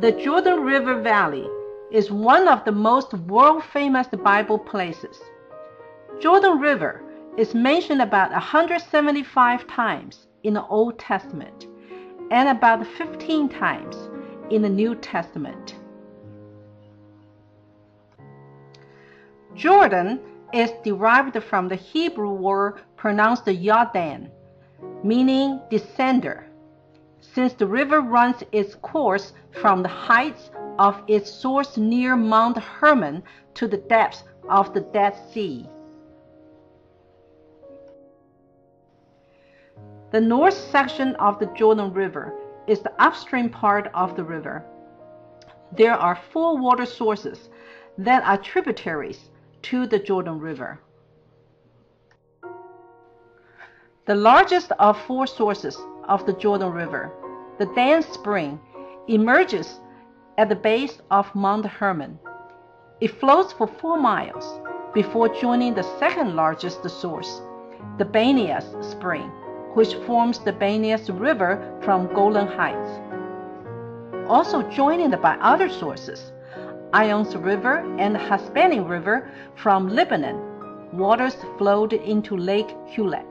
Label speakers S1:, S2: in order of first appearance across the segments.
S1: The Jordan River Valley is one of the most world-famous Bible places. Jordan River is mentioned about 175 times in the Old Testament and about 15 times in the New Testament. Jordan is derived from the Hebrew word pronounced Yarden, meaning descender, since the river runs its course from the heights of its source near Mount Hermon to the depths of the Dead Sea. The north section of the Jordan River is the upstream part of the river. There are 4 water sources that are tributaries to the Jordan River. The largest of 4 sources of the Jordan River, the Dan Spring, emerges at the base of Mount Hermon. It flows for 4 miles before joining the second largest source, the Banias Spring, which forms the Banias River from Golan Heights. Also joining by other sources, Ions River and Hasbanim River from Lebanon, waters flowed into Lake Hulett.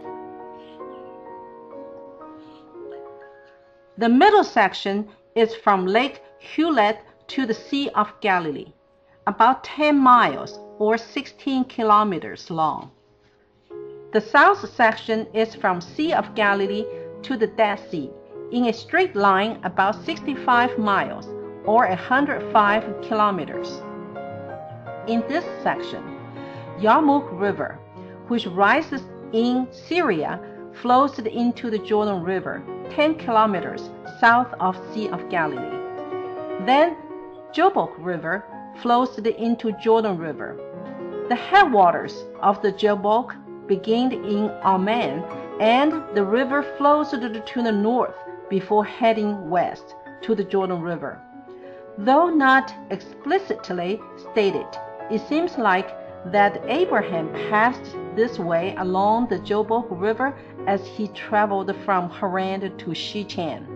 S1: The middle section is from Lake Hulett to the Sea of Galilee, about 10 miles or 16 kilometers long. The south section is from Sea of Galilee to the Dead Sea in a straight line about 65 miles or 105 kilometers. In this section, Yarmouk River, which rises in Syria, flows into the Jordan River 10 kilometers south of Sea of Galilee. Then Jabbok River flows into Jordan River. The headwaters of the Jabbok begin in Amman, and the river flows to the north before heading west to the Jordan River. Though not explicitly stated, it seems like that Abraham passed this way along the Jabbok River as he traveled from Haran to Shechem.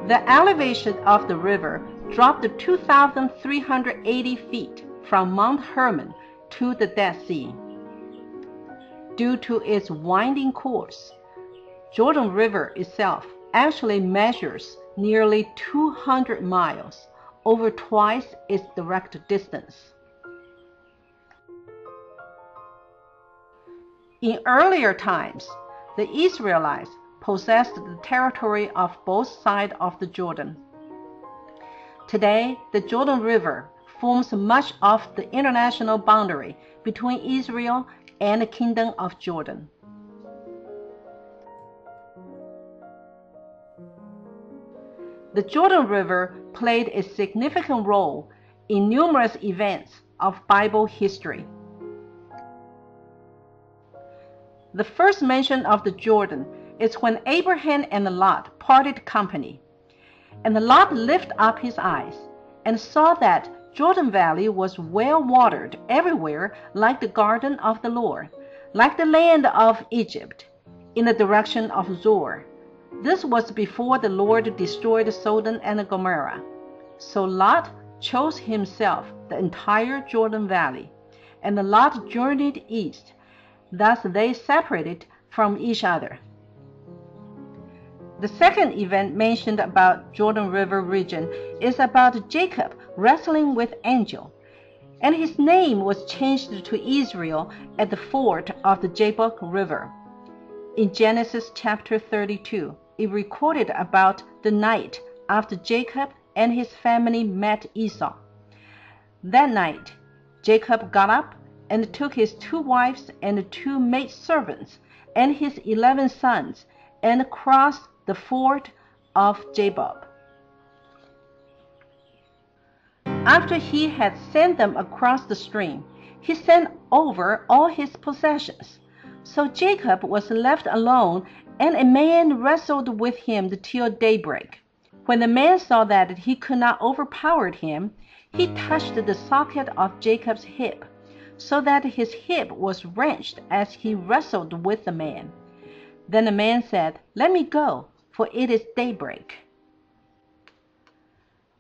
S1: The elevation of the river dropped 2,380 feet from Mount Hermon to the Dead Sea. Due to its winding course, Jordan River itself actually measures nearly 200 miles, over twice its direct distance. In earlier times, the Israelites possessed the territory of both sides of the Jordan. Today, the Jordan River forms much of the international boundary between Israel and the Kingdom of Jordan. The Jordan River played a significant role in numerous events of Bible history. The first mention of the Jordan is when Abraham and Lot parted company. And Lot lifted up his eyes and saw that Jordan Valley was well watered everywhere, like the garden of the Lord, like the land of Egypt, in the direction of Zoar. This was before the Lord destroyed Sodom and Gomorrah. So Lot chose himself the entire Jordan Valley, and Lot journeyed east. Thus they separated from each other. The second event mentioned about Jordan River region is about Jacob wrestling with angel, and his name was changed to Israel at the ford of the Jabbok River. In Genesis chapter 32, it recorded about the night after Jacob and his family met Esau. That night, Jacob got up and took his 2 wives and 2 maidservants and his 11 sons and crossed the ford of Jabbok. After he had sent them across the stream, he sent over all his possessions. So Jacob was left alone, and a man wrestled with him till daybreak. When the man saw that he could not overpower him, he touched the socket of Jacob's hip, so that his hip was wrenched as he wrestled with the man. Then the man said, "Let me go, for it is daybreak."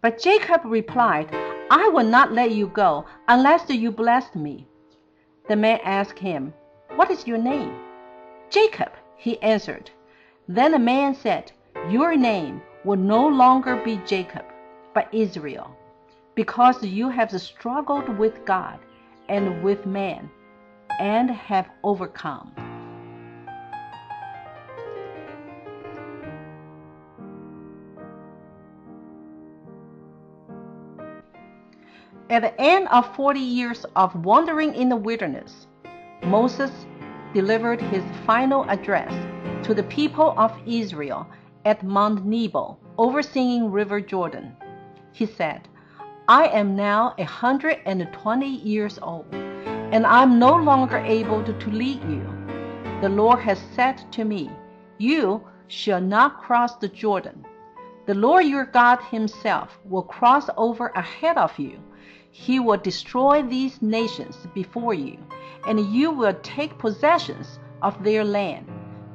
S1: But Jacob replied, I will not let you go unless you bless me. The man asked him, What is your name? Jacob, he answered. Then the man said, Your name will no longer be Jacob, but Israel, because you have struggled with God and with man, and have overcome. At the end of 40 years of wandering in the wilderness, Moses delivered his final address to the people of Israel at Mount Nebo, overseeing River Jordan. He said, I am now 120 years old, and I am no longer able to lead you. The Lord has said to me, You shall not cross the Jordan. The Lord your God himself will cross over ahead of you. He will destroy these nations before you, and you will take possessions of their land.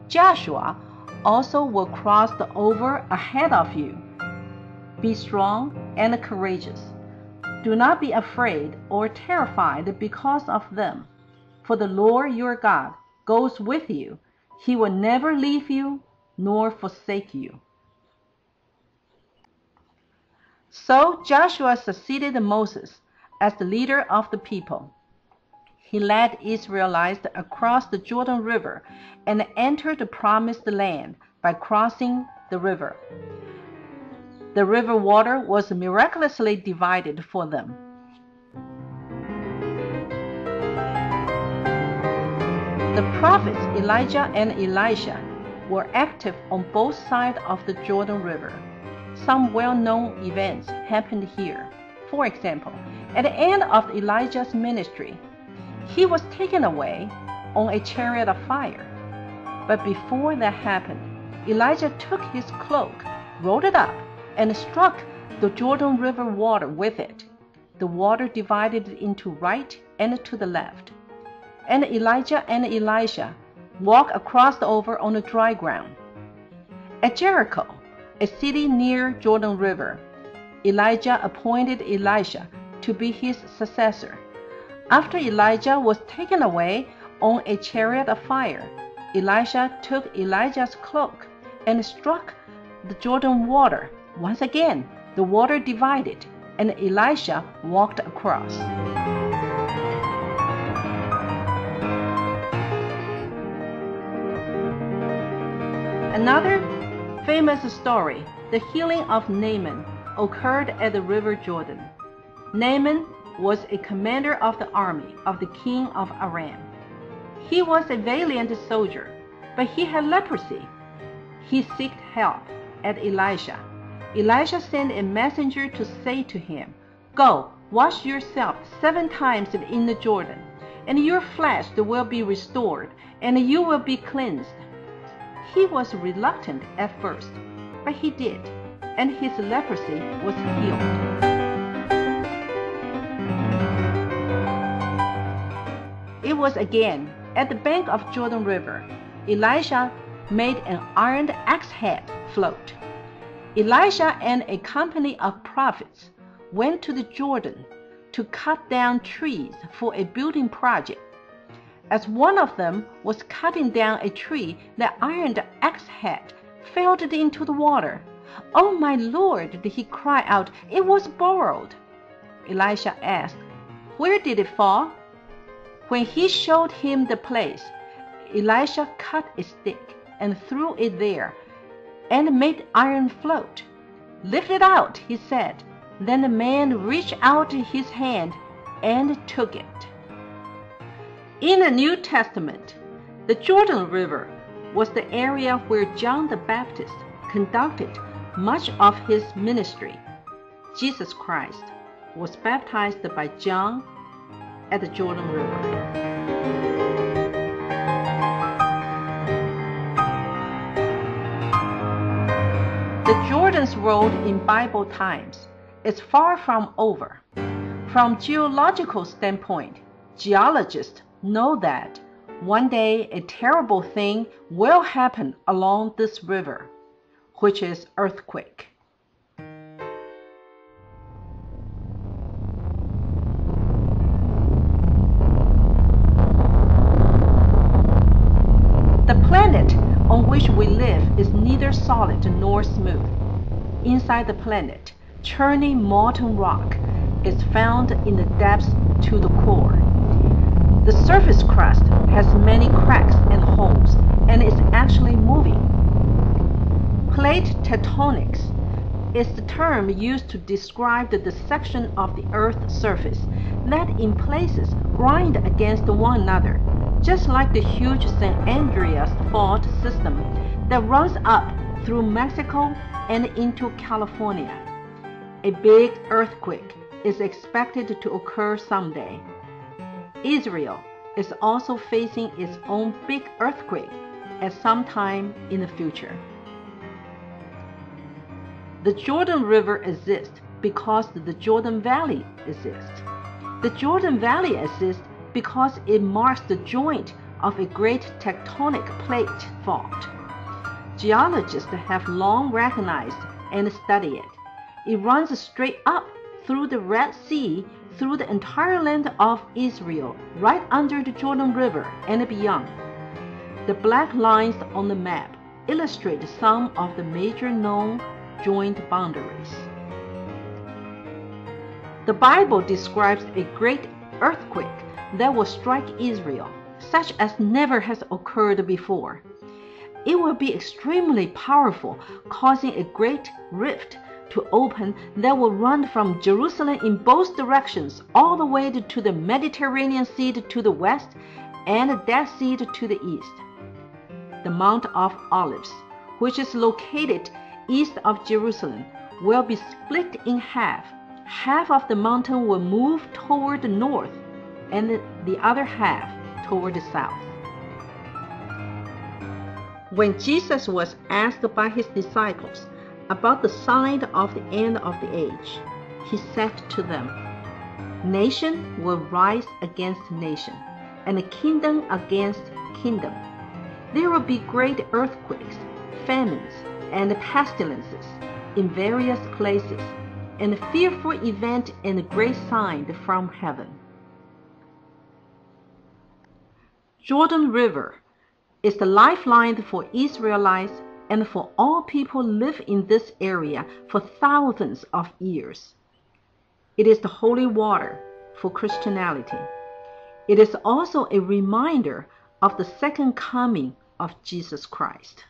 S1: Joshua also will cross over ahead of you. Be strong and courageous. Do not be afraid or terrified because of them, for the Lord your God goes with you. He will never leave you nor forsake you. So Joshua succeeded Moses as the leader of the people. He led Israelites across the Jordan River and entered the promised land by crossing the river. The river water was miraculously divided for them. The prophets Elijah and Elisha were active on both sides of the Jordan River. Some well-known events happened here. For example, at the end of Elijah's ministry, he was taken away on a chariot of fire. But before that happened, Elijah took his cloak, rolled it up, and struck the Jordan River water with it. The water divided into right and to the left. And Elijah and Elisha walked across over on the dry ground. At Jericho, a city near Jordan River, Elijah appointed Elisha to be his successor. After Elijah was taken away on a chariot of fire, Elisha took Elijah's cloak and struck the Jordan water. Once again, the water divided, and Elisha walked across. Another famous story, the healing of Naaman, occurred at the River Jordan. Naaman was a commander of the army of the king of Aram. He was a valiant soldier, but he had leprosy. He sought help at Elisha. Elisha sent a messenger to say to him, Go, wash yourself 7 times in the Jordan, and your flesh will be restored, and you will be cleansed. He was reluctant at first, but he did, and his leprosy was healed. It was again at the bank of Jordan River. Elisha made an iron axe head float. Elisha and a company of prophets went to the Jordan to cut down trees for a building project. As one of them was cutting down a tree, the iron axe head fell into the water. Oh, my Lord, he cried out, it was borrowed. Elisha asked, Where did it fall? When he showed him the place, Elisha cut a stick and threw it there, and made iron float. Lift it out, he said. Then the man reached out his hand and took it. In the New Testament, the Jordan River was the area where John the Baptist conducted much of his ministry. Jesus Christ was baptized by John at the Jordan River. The Jordan's role in Bible times is far from over. From geological standpoint, geologists know that one day a terrible thing will happen along this river, which is earthquake. planet on which we live is neither solid nor smooth. Inside the planet, churning molten rock is found in the depths to the core. The surface crust has many cracks and holes and is actually moving. Plate tectonics is the term used to describe the section of the Earth's surface that in places grind against one another, just like the huge San Andreas fault system that runs up through Mexico and into California. A big earthquake is expected to occur someday. Israel is also facing its own big earthquake at some time in the future. The Jordan River exists because the Jordan Valley exists. The Jordan Valley exists because it marks the joint of a great tectonic plate fault. Geologists have long recognized and studied it. It runs straight up through the Red Sea, through the entire land of Israel, right under the Jordan River and beyond. The black lines on the map illustrate some of the major known joint boundaries. The Bible describes a great earthquake that will strike Israel, such as never has occurred before. It will be extremely powerful, causing a great rift to open that will run from Jerusalem in both directions all the way to the Mediterranean Sea to the west and the Dead Sea to the east. The Mount of Olives, which is located east of Jerusalem, will be split in half. Half of the mountain will move toward the north and the other half toward the south. When Jesus was asked by his disciples about the sign of the end of the age, he said to them, "Nation will rise against nation, and kingdom against kingdom. There will be great earthquakes, famines, and pestilences in various places, and a fearful event and a great sign from heaven." Jordan River is the lifeline for Israelites and for all people live in this area for thousands of years. It is the holy water for Christianity. It is also a reminder of the second coming of Jesus Christ.